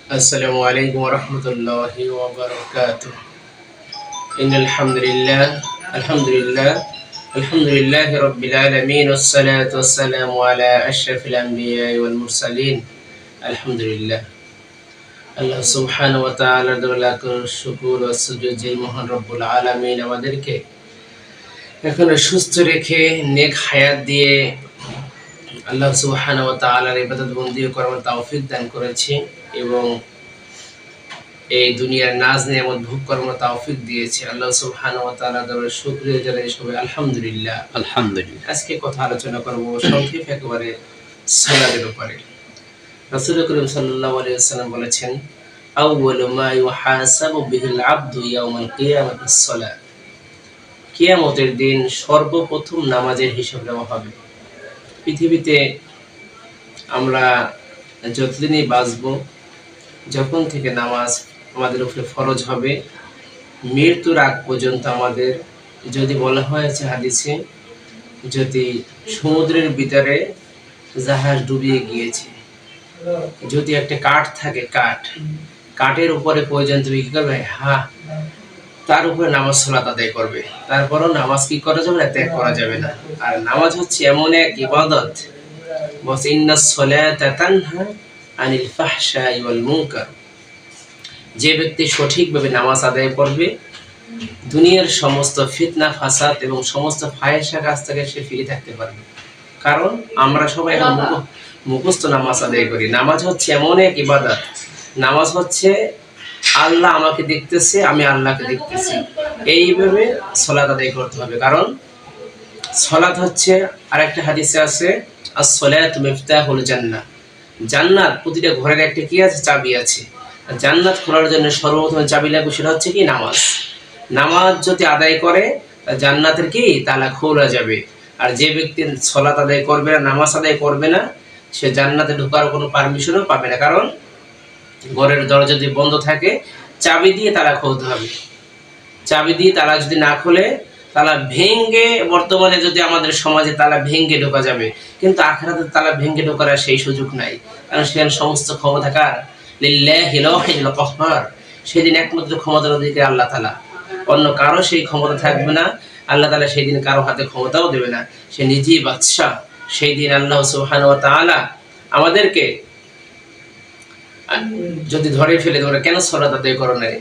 السلام عليكم ورحمة الله وبركاته. إن الحمد لله رب العالمين والصلاة والسلام على أشرف الأنبياء والمرسلين. الحمد لله. আল্লাহ সুবহানাহু ওয়া তাআলার দরবারে লাখ শুকর ও সুজুদ যে মহান রব্বুল আলামিন আমাদেরকে এখন সুস্থ রেখে নেক হায়াত দিয়ে আল্লাহ সুবহানাহু ওয়া তাআলার ইবাদত বন্দি করার তৌফিক দান করেছে এবং এই দুনিয়ার নাজ নিয়ামত ভোগ করার তৌফিক দিয়েছে। আল্লাহ সুবহানাহু ওয়া তাআলার দরবারে শুকরিয়া জানাই সবাই আলহামদুলিল্লাহ। আজকে কথা আলোচনা করব সংক্ষেপে একেবারে সালাতের উপরে। রাসূল করিম সাল্লাল্লাহু আলাইহি ওয়াসাল্লাম বলেছেন, আউয়ালু মা ইউহাসাবু বিহিল আবদু ইয়াউমাল কিয়ামাতিস সালাত। কিয়ামতের দিন সর্বপ্রথম নামাজের হিসাব নেওয়া হবে। পৃথিবীতে আমরা যতদিনই বাঁচব, যখন থেকে নামাজ আমাদের উপরে ফরজ হবে, মৃত্যুর আগ পর্যন্ত আমাদের, যদি বলা হয়েছে হাদিসে, যদি সমুদ্রের ভিতরে জাহাজ ডুবিয়ে গিয়েছে, যদি একটা কাঠ থাকে, কাঠের উপরে প্রয়োজন তুমি কি করবে? তার উপরে নামাজ সালাত আদায় করবে। তারপরও নামাজ কি করা যাবে না? ত্যাগ করা যাবে না। আর নামাজ হচ্ছে এমন এক ইবাদত, ইন্নাস সালাতা তানহা আনিল ফাহশাই ওয়াল মুনকার। যে ব্যক্তি সঠিকভাবে নামাজ আদায় করবে, দুনিয়ার সমস্ত ফিতনা ফাসাদ এবং সমস্ত ফাহিশা কাজ থেকে সে ফিরে থাকতে পারবে। কারণ আমরা সবাই এখন মুখস্থ নামাজ আদায় করি। নামাজ হচ্ছে এমন এক ইবাদত, নামাজ হচ্ছে আল্লাহ আমাকে দেখতেছে, আমি আল্লাহকে দেখতেছি, এইভাবে সালাত আদায় করতে হবে। কারণ সালাত হচ্ছে, আরেকটা হাদিসে আছে, আস-সালাতু মিফতাহুল জান্নাহ। জান্নাত, প্রতিটা ঘরের একটা কি আছে? চাবি আছে। জান্নাত খোলার জন্য সর্বপ্রথম চাবি লাগবে, সেটা হচ্ছে কি? নামাজ। নামাজ যদি আদায় করে, জান্নাতের কি তালা খোলা যাবে। আর যে ব্যক্তি সালাত আদায় করবে না, নামাজ আদায় করবে না, সে জান্নাতে ঢোকার কোনো পারমিশনও পাবে না। কারণ ঘরের দরজা যদি বন্ধ থাকে, চাবি দিয়ে তালা খুলতে হবে। চাবি দিয়ে তালা যদি না খুলে, তালা ভেঙ্গে, বর্তমানে যদি আমাদের সমাজে তালা ভেঙ্গে ঢোকা যাবে, কিন্তু আখিরাতে তালা ভেঙ্গে ঢোকার সেই সুযোগ নাই। কারণ সেখানে সমস্ত ক্ষমতা কার? লিল্লাহিল ওয়াহিদুল কাহ্হার। সেদিন একমাত্র ক্ষমতার অধিকারী আল্লাহ তাআলা, অন্য কারো সেই ক্ষমতা থাকবে না। আল্লাহ তাআলা সেই দিন কারো হাতে ক্ষমতাও দেবে না, সে নিজেই বাদশা। সেই দিন আল্লাহ সুবহানাহু ওয়া তাআলা আমাদেরকে যদি ধরে ফেলে, তোমরা কেন সালাত আদায় করো নাই,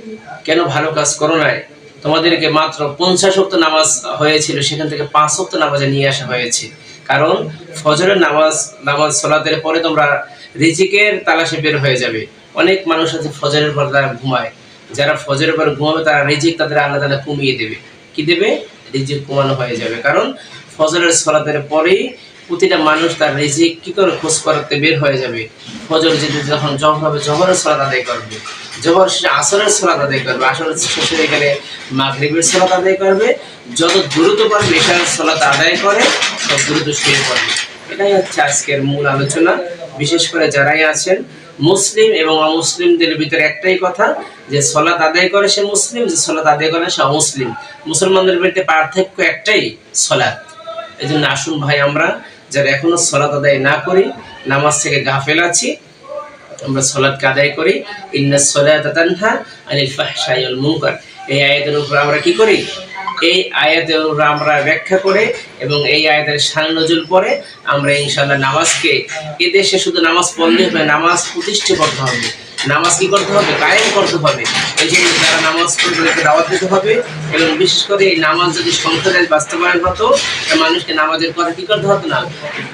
কেন ভালো কাজ করো নাই, তোমাদেরকে মাত্র 50 ওয়াক্ত নামাজ হয়েছিল, সেখান থেকে 5 ওয়াক্ত নামাজে নিয়ে আসা হয়েছে। কারণ ফজরের নামাজ সালাতের পরে তোমরা রিজিকের তালাশে বের হয়ে যাবে। অনেক মানুষ আছে ফজরের পর তারা ঘুমায়, যারা ফজরের পর ঘুমাবে তারা রিজিক তাদের আল্লাহ তাআলা কমিয়ে দেবে। কি দেবে? রিজিক কমানো হয়ে যাবে। কারণ ফজরের সালাতের পরেই প্রতিটা মানুষ তার রিজিক কি করে খোঁজ করতে বের হয়ে যাবে। ফজর যদি যখন জহর হবে, জহরের সালাত আদায় করবে, জহর শেষে আসরের সালাত আদায় করবে, আসরের শেষে গেলে মাগরিবের সালাত আদায় করবে। যত দ্রুত পারবে ইশারের সালাত আদায় করে, তত দ্রুত শুয়ে পড়বে। এটাই হচ্ছে আজকের মূল আলোচনা। বিশেষ করে যারাই আছেন মুসলিম এবং অমুসলিমদের ভিতরে একটাই কথা, যে সালাত আদায় করে সে মুসলিম, যে সালাত আদায় করে সে অমুসলিম। মুসলমানদের ভিতরে পার্থক্য একটাই, সালাত। এই জন্য আসুন ভাই, আমরা যারা এখনো সালাত আদায় না করি, নামাজ থেকে গাফেল আছি, আমরা সালাতকে আদায় করি। ইন্নাস সালাতা তানহা আনিল ফাহশাই ওয়াল মুনকার। এই আয়াতের উপর আমরা কি করি? এই আয়াতের উপর আমরা ব্যাখ্যা করে এবং এই আয়াতের শান নজুল পড়ে আমরা ইনশাআল্লাহ নামাজকে, এদেশে শুধু নামাজ পড়লে হবে, নামাজ প্রতিষ্ঠা করতে হবে। নামাজ কি করতে হবে? কায়েম করতে হবে। এই জন্য যারা নামাজ পড়বে দাওয়াত দিতে হবে। এবং বিশেষ করে এই নামাজ যদি সংসদে বাস্তবায়ন হতো, মানুষকে নামাজের কথা কি করতে হতো না?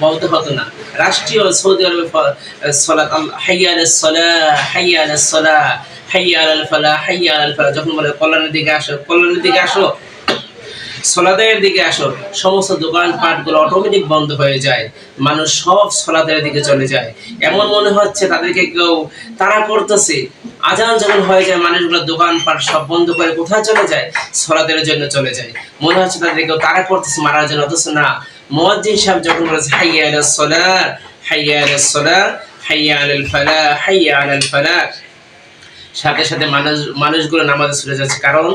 বলতে হতো না। রাষ্ট্রীয় সৌদি আরবে সালাত, হাইয়া আলাস সালাহ, হাইয়া আলাস সালাহ, হাইয়া আলাল ফালাহ, হাইয়া আলাল ফালাহ, যখন বলে কল্যাণের দিকে আসো, কল্যাণের দিকে আসো, সালাতের দিকে আসো, সমস্ত দোকানপাটগুলো অটোমেটিক বন্ধ হয়ে যায়। মানুষ সব সালাতের দিকে চলে যায়। এমন মনে হচ্ছে তাদেরকে কেউ তাড়া করতেছে। আজান যখন হয়ে যায়, মানুষগুলো দোকানপাট সব বন্ধ করে কোথায় চলে যায়? সালাতের জন্য চলে যায়। মনে হচ্ছে তাদের কেউ তাড়া করতেছে মারার জন্য, অথচ না। মুয়াজ্জিন সাহেব যখন বলেছে হাইয়া আলাস সালাহ, হাইয়া আলাস সালাহ, হাইয়া আলাল ফালাহ, হাইয়া আলাল ফালাহ, সাথে সাথে মানুষগুলো নামাজে চলে যাচ্ছে, কারণ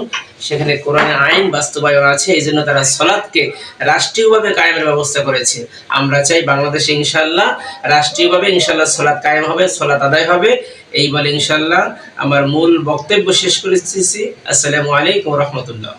সেখানে কোরআনের আইন বাস্তবায়ন আছে। এই জন্য তারা সালাতকে রাষ্ট্রীয়ভাবে কায়েমের ব্যবস্থা করেছে। আমরা চাই বাংলাদেশে ইনশাআল্লাহ রাষ্ট্রীয়ভাবে ইনশাআল্লাহ সালাত কায়েম হবে, সালাত আদায় হবে। এই বলে ইনশাআল্লাহ আমার মূল বক্তব্য শেষ করেছি। আসসালামু আলাইকুম ওয়া রাহমাতুল্লাহ।